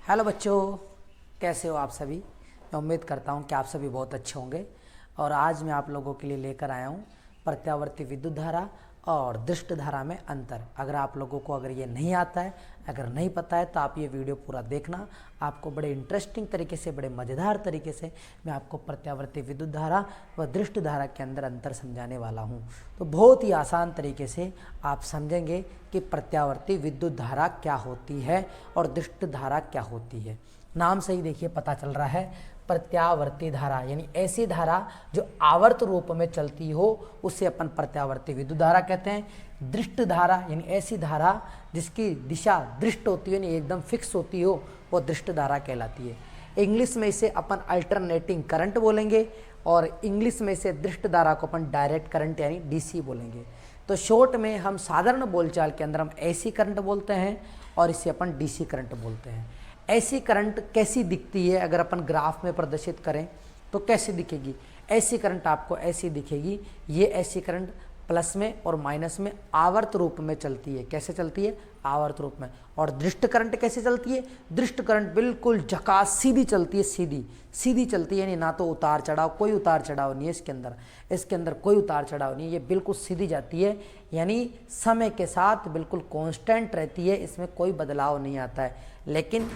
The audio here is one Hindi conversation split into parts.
हेलो बच्चों, कैसे हो आप सभी। मैं उम्मीद करता हूँ कि आप सभी बहुत अच्छे होंगे। और आज मैं आप लोगों के लिए लेकर आया हूँ प्रत्यावर्ती विद्युत धारा और दृष्ट धारा में अंतर। अगर आप लोगों को ये नहीं आता है, अगर नहीं पता है, तो आप ये वीडियो पूरा देखना। आपको बड़े इंटरेस्टिंग तरीके से, बड़े मज़ेदार तरीके से मैं आपको प्रत्यावर्ती विद्युत धारा व दृष्ट धारा के अंदर अंतर समझाने वाला हूँ। तो बहुत ही आसान तरीके से आप समझेंगे कि प्रत्यावर्ती विद्युत धारा क्या होती है और दृष्ट धारा क्या होती है। नाम से ही देखिए पता चल रहा है, प्रत्यावर्ती धारा यानी ऐसी धारा जो आवर्त रूप में चलती हो उसे अपन प्रत्यावर्ती विद्युत धारा कहते हैं। दृष्ट धारा यानी ऐसी धारा जिसकी दिशा दृष्ट होती है यानी एकदम फिक्स होती हो, वो दृष्ट धारा कहलाती है। इंग्लिश में इसे अपन अल्टरनेटिंग करंट बोलेंगे और इंग्लिश में इसे दृष्ट धारा को अपन डायरेक्ट करंट यानी डीसी बोलेंगे। तो शॉर्ट में हम साधारण बोलचाल के अंदर हम एसी करंट बोलते हैं और इसे अपन डीसी करंट बोलते हैं। ऐसी करंट कैसी दिखती है, अगर अपन ग्राफ में प्रदर्शित करें तो कैसी दिखेगी। ऐसी करंट आपको ऐसी दिखेगी। ये ऐसी करंट प्लस में और माइनस में आवर्त रूप में चलती है। कैसे चलती है? आवर्त रूप में। और दृष्ट करंट कैसे चलती है? दृष्ट करंट बिल्कुल झकास सीधी चलती है, सीधी सीधी चलती है, यानी ना तो उतार चढ़ाव, कोई उतार चढ़ाव नहीं है इसके अंदर कोई उतार चढ़ाव नहीं है। ये बिल्कुल सीधी जाती है, यानी समय के साथ बिल्कुल कांस्टेंट रहती है, इसमें कोई बदलाव नहीं आता है। लेकिन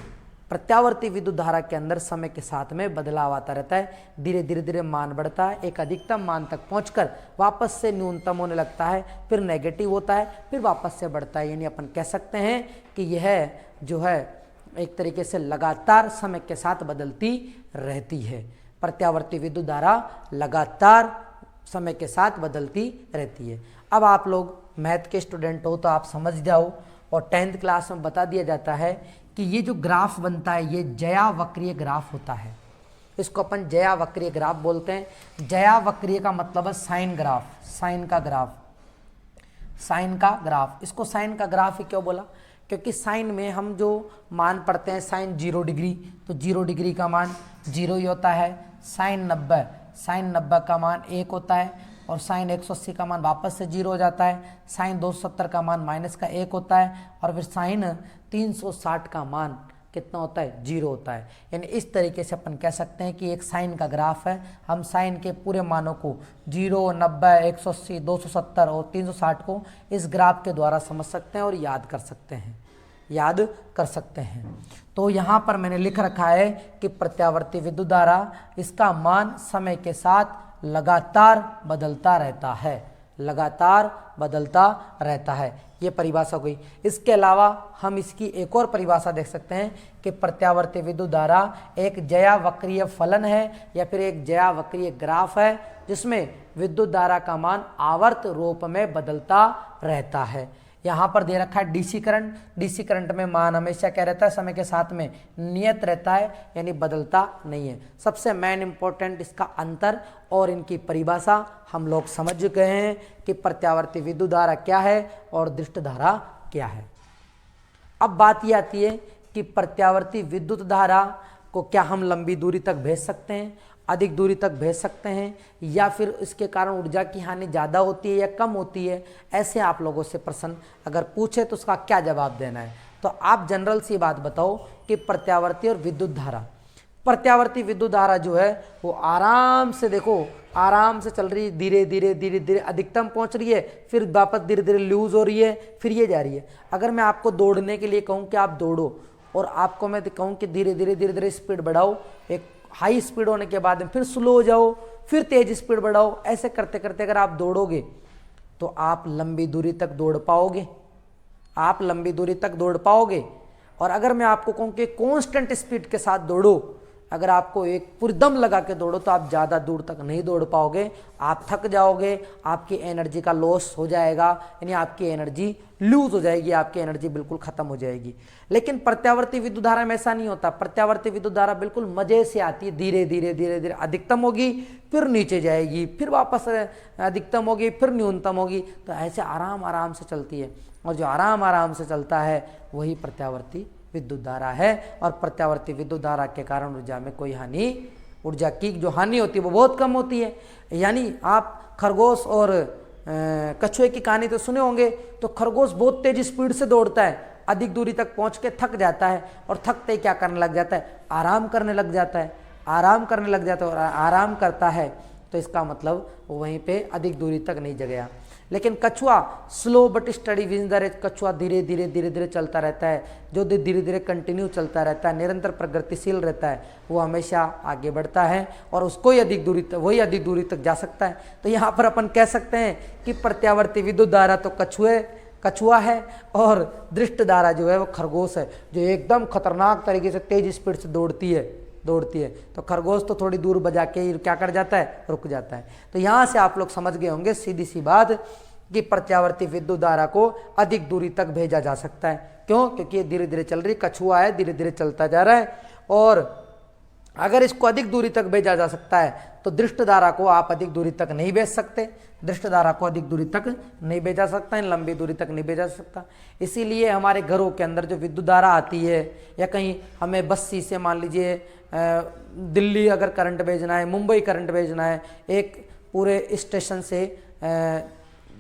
प्रत्यावर्ती विद्युत धारा के अंदर समय के साथ में बदलाव आता रहता है। धीरे धीरे मान बढ़ता है, एक अधिकतम मान तक पहुंचकर वापस से न्यूनतम होने लगता है, फिर नेगेटिव होता है, फिर वापस से बढ़ता है। यानी अपन कह सकते हैं कि यह जो है एक तरीके से लगातार समय के साथ बदलती रहती है। प्रत्यावर्ती विद्युत धारा लगातार समय के साथ बदलती रहती है। अब आप लोग मैथ के स्टूडेंट हो तो आप समझ जाओ, और 10th क्लास में बता दिया जाता है कि ये जो ग्राफ बनता है ये ज्यावक्रीय ग्राफ होता है। इसको अपन ज्यावक्रीय ग्राफ बोलते हैं। ज्यावक्रीय का मतलब है साइन ग्राफ, साइन का ग्राफ, साइन का ग्राफ। इसको साइन का ग्राफ ही क्यों बोला? क्योंकि साइन में हम जो मान पढ़ते हैं, साइन 0 डिग्री, तो 0 डिग्री का मान 0 ही होता है। साइन 90 का मान 1 होता है, और साइन 180 का मान वापस से 0 हो जाता है। साइन 270 का मान माइनस का 1 होता है, और फिर साइन 360 का मान कितना होता है? 0 होता है। यानी इस तरीके से अपन कह सकते हैं कि एक साइन का ग्राफ है। हम साइन के पूरे मानों को 0, 90, 180, 270 और 360 को इस ग्राफ के द्वारा समझ सकते हैं और याद कर सकते हैं। तो यहाँ पर मैंने लिख रखा है कि प्रत्यावर्ती विद्युत धारा, इसका मान समय के साथ लगातार बदलता रहता है। ये परिभाषा हुई। इसके अलावा हम इसकी एक और परिभाषा देख सकते हैं कि प्रत्यावर्ती विद्युत धारा एक ज्यावक्रीय फलन है या फिर एक ज्यावक्रीय ग्राफ है, जिसमें विद्युत धारा का मान आवर्त रूप में बदलता रहता है। यहाँ पर दे रखा है डीसी करंट। डीसी करंट में मान हमेशा क्या रहता है? समय के साथ में नियत रहता है, यानी बदलता नहीं है। सबसे मेन इंपॉर्टेंट इसका अंतर और इनकी परिभाषा हम लोग समझ गए हैं कि प्रत्यावर्ती विद्युत धारा क्या है और दृष्ट धारा क्या है। अब बात ये आती है कि प्रत्यावर्ती विद्युत धारा को क्या हम लंबी दूरी तक भेज सकते हैं, अधिक दूरी तक भेज सकते हैं, या फिर इसके कारण ऊर्जा की हानि ज़्यादा होती है या कम होती है? ऐसे आप लोगों से प्रश्न अगर पूछे तो उसका क्या जवाब देना है? तो आप जनरल सी बात बताओ कि प्रत्यावर्ती और विद्युत धारा, प्रत्यावर्ती विद्युत धारा जो है वो आराम से, देखो आराम से चल रही है, धीरे धीरे अधिकतम पहुंच रही है, फिर वापस धीरे धीरे लूज हो रही है, फिर ये जा रही है। अगर मैं आपको दौड़ने के लिए कहूँ कि आप दौड़ो, और आपको मैं कहूँ कि धीरे धीरे स्पीड बढ़ाओ, एक हाई स्पीड होने के बाद में फिर स्लो हो जाओ, फिर तेज स्पीड बढ़ाओ, ऐसे करते करते अगर आप दौड़ोगे तो आप लंबी दूरी तक दौड़ पाओगे। और अगर मैं आपको कहूँ कि कांस्टेंट स्पीड के साथ दौड़ो, अगर आपको एक पूरी दम लगा के दौड़ो तो आप ज़्यादा दूर तक नहीं दौड़ पाओगे, आप थक जाओगे, आपकी एनर्जी का लॉस हो जाएगा, यानी आपकी एनर्जी लूज हो जाएगी, आपकी एनर्जी बिल्कुल खत्म हो जाएगी। लेकिन प्रत्यावर्ती विद्युत धारा में ऐसा नहीं होता। प्रत्यावर्ती विद्युत धारा बिल्कुल मजे से आती है, धीरे धीरे अधिकतम होगी, फिर नीचे जाएगी, फिर वापस अधिकतम होगी, फिर न्यूनतम होगी। तो ऐसे आराम से चलती है, और जो आराम से चलता है वही प्रत्यावर्ती विद्युत धारा है। और प्रत्यावर्ती विद्युत धारा के कारण ऊर्जा में कोई ऊर्जा की जो हानि होती है वो बहुत कम होती है। यानी आप खरगोश और कछुए की कहानी तो सुने होंगे। तो खरगोश बहुत तेज स्पीड से दौड़ता है, अधिक दूरी तक पहुंच के थक जाता है और थकते ही क्या करने लग जाता है, आराम करने लग जाता है, आराम करने लग जाता है और आराम करता है, तो इसका मतलब वो वहीं पे अधिक दूरी तक नहीं गया। लेकिन कछुआ slow but steady wins the race, कछुआ धीरे धीरे धीरे धीरे चलता रहता है, जो धीरे धीरे कंटिन्यू चलता रहता है, निरंतर प्रगतिशील रहता है, वो हमेशा आगे बढ़ता है और उसको ही अधिक दूरी तक, वही अधिक दूरी तक जा सकता है। तो यहाँ पर अपन कह सकते हैं कि प्रत्यावर्ती विद्युत धारा तो कछुआ है और दृष्ट धारा जो है वो खरगोश है, जो एकदम खतरनाक तरीके से तेज स्पीड से दौड़ती है। तो खरगोश तो थोड़ी दूर बजा के क्या कर जाता है, रुक जाता है। तो यहाँ से आप लोग समझ गए होंगे सीधी सी बात कि प्रत्यावर्ती विद्युत धारा को अधिक दूरी तक भेजा जा सकता है। क्यों? क्योंकि ये धीरे धीरे चल रही, कछुआ है, धीरे धीरे चलता जा रहा है और अगर इसको अधिक दूरी तक भेजा जा सकता है तो दृष्ट धारा को आप अधिक दूरी तक नहीं भेज सकते, दृष्ट धारा को अधिक दूरी तक नहीं भेजा सकता है, लंबी दूरी तक नहीं भेजा सकता। इसीलिए हमारे घरों के अंदर जो विद्युत धारा आती है या कहीं हमें बस्सी से मान लीजिए दिल्ली अगर करंट भेजना है, मुंबई करंट भेजना है, एक पूरे स्टेशन से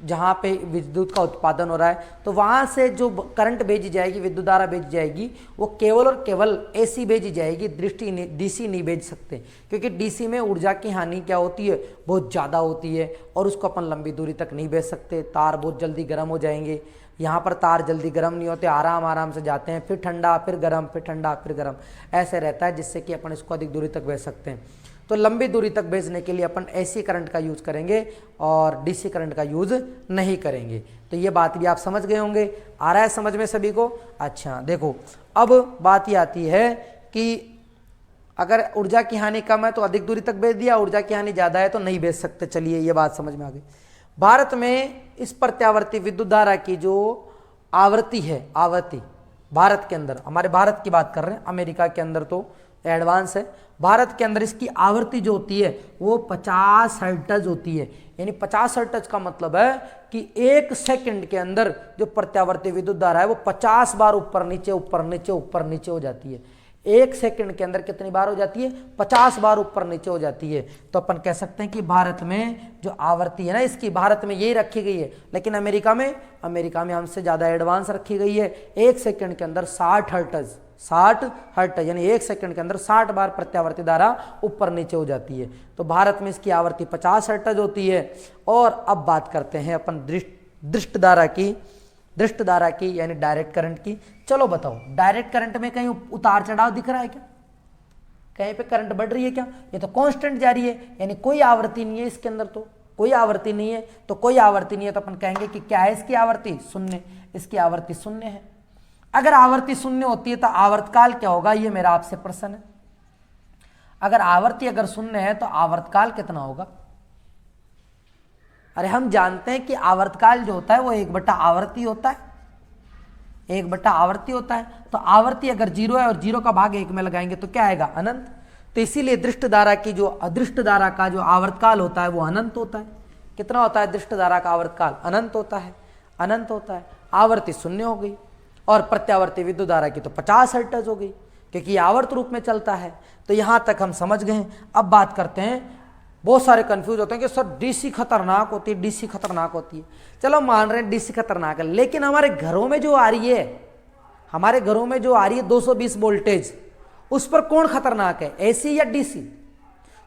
जहाँ पे विद्युत का उत्पादन हो रहा है, तो वहाँ से जो करंट भेजी जाएगी, विद्युत धारा भेजी जाएगी, वो केवल और केवल एसी भेजी जाएगी, डीसी नहीं भेज सकते, क्योंकि डीसी में ऊर्जा की हानि क्या होती है, बहुत ज़्यादा होती है और उसको अपन लंबी दूरी तक नहीं भेज सकते, तार बहुत जल्दी गर्म हो जाएंगे। यहाँ पर तार जल्दी गर्म नहीं होते, आराम से जाते हैं, फिर ठंडा, फिर गर्म, फिर ठंडा, फिर गर्म, ऐसे रहता है, जिससे कि अपन इसको अधिक दूरी तक भेज सकते हैं। तो लंबी दूरी तक भेजने के लिए अपन एसी करंट का यूज़ करेंगे और डीसी करंट का यूज़ नहीं करेंगे। तो ये बात भी आप समझ गए होंगे। आ रहा है समझ में सभी को? अच्छा देखो, अब बात ये आती है कि अगर ऊर्जा की हानि कम है तो अधिक दूरी तक भेज दिया, ऊर्जा की हानि ज़्यादा है तो नहीं भेज सकते। चलिए ये बात समझ में आ गई। भारत में इस प्रत्यावर्ती विद्युत धारा की जो आवृत्ति है, आवृत्ति भारत के अंदर, हमारे भारत की बात कर रहे हैं, अमेरिका के अंदर तो एडवांस है, भारत के अंदर इसकी आवृत्ति जो होती है वो 50 हर्ट्ज होती है। यानी 50 हर्ट्ज का मतलब है कि 1 सेकंड के अंदर जो प्रत्यावर्ती विद्युत धारा है वो 50 बार ऊपर नीचे ऊपर नीचे ऊपर नीचे हो जाती है। 1 सेकंड के अंदर कितनी बार हो जाती है? 50 बार ऊपर नीचे हो जाती है। तो अपन कह सकते हैं कि भारत में जो आवृत्ति है ना इसकी, भारत में यही रखी गई है, लेकिन अमेरिका में हमसे ज़्यादा एडवांस रखी गई है। 1 सेकंड के अंदर 60 हर्ट्ज यानी 1 सेकंड के अंदर 60 बार प्रत्यावर्ती धारा ऊपर नीचे हो जाती है। तो भारत में इसकी आवृत्ति 50 हर्ट्ज होती है। और अब बात करते हैं अपन दृष्ट धारा की यानी डायरेक्ट करंट की। चलो बताओ, डायरेक्ट करंट में कहीं उतार चढ़ाव दिख रहा है क्या? कहीं पे करंट बढ़ रही है क्या? ये तो कांस्टेंट जा रही है, यानी कोई आवृत्ति नहीं है इसके अंदर, तो कोई आवृत्ति नहीं है। तो कोई आवृत्ति नहीं है तो अपन कहेंगे कि क्या है इसकी आवृत्ति? शून्य। इसकी आवृत्ति शून्य है। अगर आवृत्ति शून्य होती है तो आवर्तकाल क्या होगा, ये मेरा आपसे प्रश्न है। अगर आवृत्ति अगर शून्य है तो आवर्तकाल कितना होगा? अरे हम जानते हैं कि आवर्तकाल जो होता है वो 1/आवृत्ति होता है, 1/आवृत्ति होता है। तो आवृत्ति अगर 0 है और 0 का भाग 1 में लगाएंगे तो क्या आएगा? अनंत। तो इसीलिए दृष्ट धारा की जो अदृष्ट धारा का जो आवर्तकाल होता है वो अनंत होता है। कितना होता है दृष्ट धारा का आवर्तकाल? अनंत होता है, अनंत होता है। आवृत्ति शून्य हो गई और प्रत्यावर्ती विद्युत धारा की तो 50 हर्ट्ज हो गई, क्योंकि आवर्त रूप में चलता है। तो यहाँ तक हम समझ गए। अब बात करते हैं, बहुत सारे कंफ्यूज होते हैं कि सर डीसी खतरनाक होती है, डीसी खतरनाक होती है। चलो मान रहे हैं डीसी खतरनाक है, लेकिन हमारे घरों में जो आ रही है, हमारे घरों में जो आ रही है 220 वोल्टेज, उस पर कौन खतरनाक है, एसी या डीसी?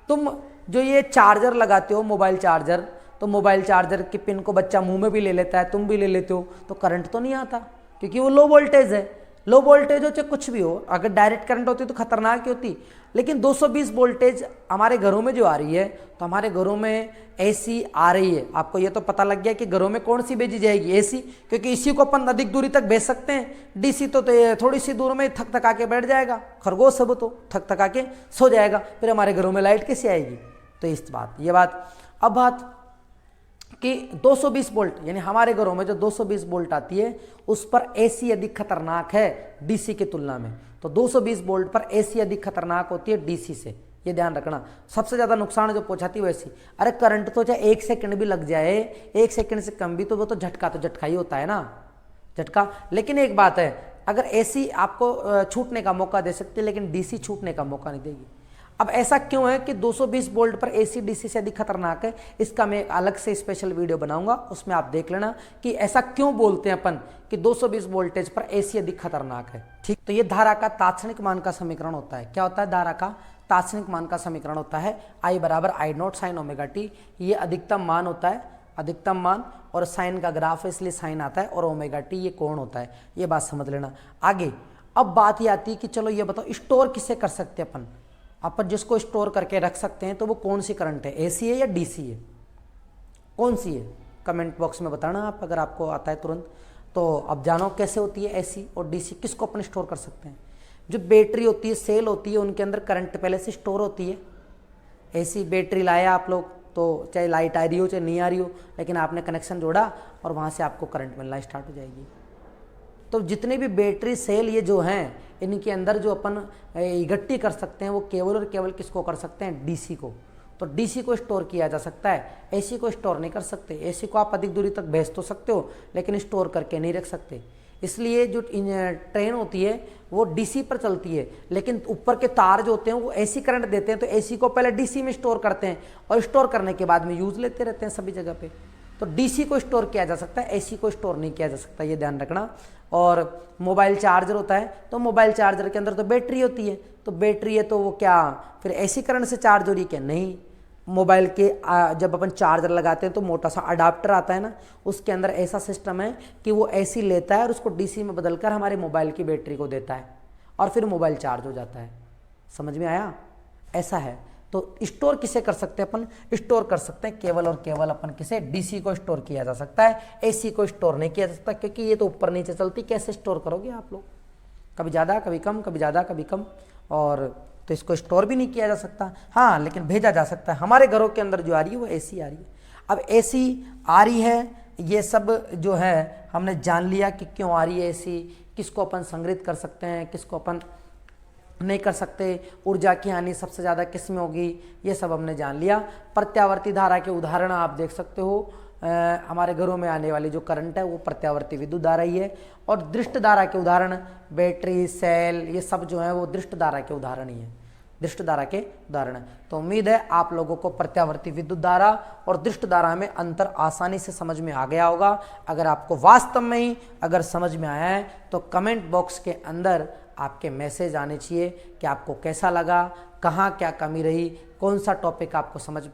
तुम जो ये चार्जर लगाते हो, मोबाइल चार्जर, तो मोबाइल चार्जर के पिन को बच्चा मुंह में भी ले लेता है, तुम भी ले लेते हो, तो करंट तो नहीं आता, क्योंकि वो लो वोल्टेज है। लो वोल्टेज हो चाहे कुछ भी हो, अगर डायरेक्ट करंट होती तो खतरनाक ही होती। लेकिन 220 वोल्टेज हमारे घरों में जो आ रही है, तो हमारे घरों में एसी आ रही है। आपको ये तो पता लग गया कि घरों में कौन सी भेजी जाएगी? एसी, क्योंकि इसी को अपन अधिक दूरी तक भेज सकते हैं। डीसी तो थोड़ी सी दूर में थक थका के बैठ जाएगा, खरगोश सब तो थक थका के सो जाएगा, फिर हमारे घरों में लाइट कैसे आएगी? तो इस बात, ये बात। अब बात कि 220 वोल्ट, यानी हमारे घरों में जो 220 वोल्ट आती है उस पर एसी अधिक खतरनाक है डीसी की तुलना में। तो 220 वोल्ट पर एसी अधिक खतरनाक होती है डीसी से, ये ध्यान रखना। सबसे ज़्यादा नुकसान जो पहुंचाती है वैसी। अरे करंट तो चाहे 1 सेकंड भी लग जाए, 1 सेकंड से कम भी, तो वो तो झटका तो झटका ही होता है ना, झटका। लेकिन एक बात है, अगर एसी आपको छूटने का मौका दे सकती है, लेकिन डीसी छूटने का मौका नहीं देगी। अब ऐसा क्यों है कि 220 वोल्ट पर एसी डीसी से अधिक खतरनाक है, इसका मैं एक अलग से स्पेशल वीडियो बनाऊंगा, उसमें आप देख लेना कि ऐसा क्यों बोलते हैं अपन कि 220 वोल्टेज पर एसी अधिक खतरनाक है। ठीक, तो ये धारा का तात्क्षणिक मान का समीकरण होता है। क्या होता है? धारा का तात्क्षणिक मान का समीकरण होता है I बराबर I0 साइन ओमेगा टी। ये अधिकतम मान होता है, अधिकतम मान, और साइन का ग्राफ है इसलिए साइन आता है, और ओमेगा टी ये कोण होता है। ये बात समझ लेना। आगे अब बात ये आती है कि चलो ये बताओ स्टोर किसे कर सकते हैं अपन जिसको स्टोर करके रख सकते हैं तो वो कौन सी करंट है, एसी है या डीसी है, कौन सी है? कमेंट बॉक्स में बताना आप अगर आपको आता है तुरंत। तो अब जानो कैसे होती है एसी और डीसी, किसको अपन स्टोर कर सकते हैं। जो बैटरी होती है, सेल होती है, उनके अंदर करंट पहले से स्टोर होती है। ऐसी बैटरी लाया आप लोग तो चाहे लाइट आ रही हो चाहे नहीं आ रही हो, लेकिन आपने कनेक्शन जोड़ा और वहाँ से आपको करंट मिलना स्टार्ट हो जाएगी। तो जितने भी बैटरी सेल ये जो हैं, इनके अंदर जो अपन इकट्ठी कर सकते हैं वो केवल और केवल किसको कर सकते हैं? डीसी को। तो डीसी को स्टोर किया जा सकता है, एसी को स्टोर नहीं कर सकते। एसी को आप अधिक दूरी तक भेज तो सकते हो लेकिन स्टोर करके नहीं रख सकते। इसलिए जो ट्रेन होती है वो डीसी पर चलती है, लेकिन ऊपर के तार जो होते हैं वो एसी करंट देते हैं, तो एसी को पहले डीसी में स्टोर करते हैं और स्टोर करने के बाद में यूज लेते रहते हैं सभी जगह पे। तो डीसी को स्टोर किया जा सकता है, एसी को स्टोर नहीं किया जा सकता, ये ध्यान रखना। और मोबाइल चार्जर होता है, तो मोबाइल चार्जर के अंदर तो बैटरी होती है, तो बैटरी है तो वो क्या फिर एसी करंट से चार्ज हो रही है क्या? नहीं। मोबाइल के जब अपन चार्जर लगाते हैं तो मोटा सा अडाप्टर आता है ना, उसके अंदर ऐसा सिस्टम है कि वो एसी लेता है और उसको डीसी में बदलकर हमारे मोबाइल की बैटरी को देता है और फिर मोबाइल चार्ज हो जाता है। समझ में आया? ऐसा है। तो स्टोर किसे कर सकते हैं अपन? स्टोर कर सकते हैं केवल और केवल अपन किसे? डीसी को स्टोर किया जा सकता है, एसी को स्टोर नहीं किया जा सकता, क्योंकि ये तो ऊपर नीचे चलती। कैसे स्टोर करोगे आप लोग? कभी ज़्यादा कभी कम, कभी ज़्यादा कभी कम, और तो इसको स्टोर भी नहीं किया जा सकता। हाँ, लेकिन भेजा जा सकता है। हमारे घरों के अंदर जो आ रही है वो एसी आ रही है। अब एसी आ रही है, ये सब जो है हमने जान लिया कि क्यों आ रही है एसी, किसको अपन संग्रहित कर सकते हैं, किसको अपन नहीं कर सकते, ऊर्जा की हानि सबसे ज़्यादा किस में होगी, ये सब हमने जान लिया। प्रत्यावर्ती धारा के उदाहरण आप देख सकते हो। हमारे घरों में आने वाली जो करंट है वो प्रत्यावर्ती विद्युत धारा ही है, और दृष्ट धारा के उदाहरण बैटरी, सेल, ये सब जो है वो दृष्ट धारा के उदाहरण ही है, दृष्ट धारा के उदाहरण। तो उम्मीद है आप लोगों को प्रत्यावर्ती विद्युत धारा और दृष्ट धारा में अंतर आसानी से समझ में आ गया होगा। अगर आपको वास्तव में ही अगर समझ में आया है तो कमेंट बॉक्स के अंदर आपके मैसेज आने चाहिए कि आपको कैसा लगा, कहाँ क्या कमी रही, कौन सा टॉपिक आपको समझ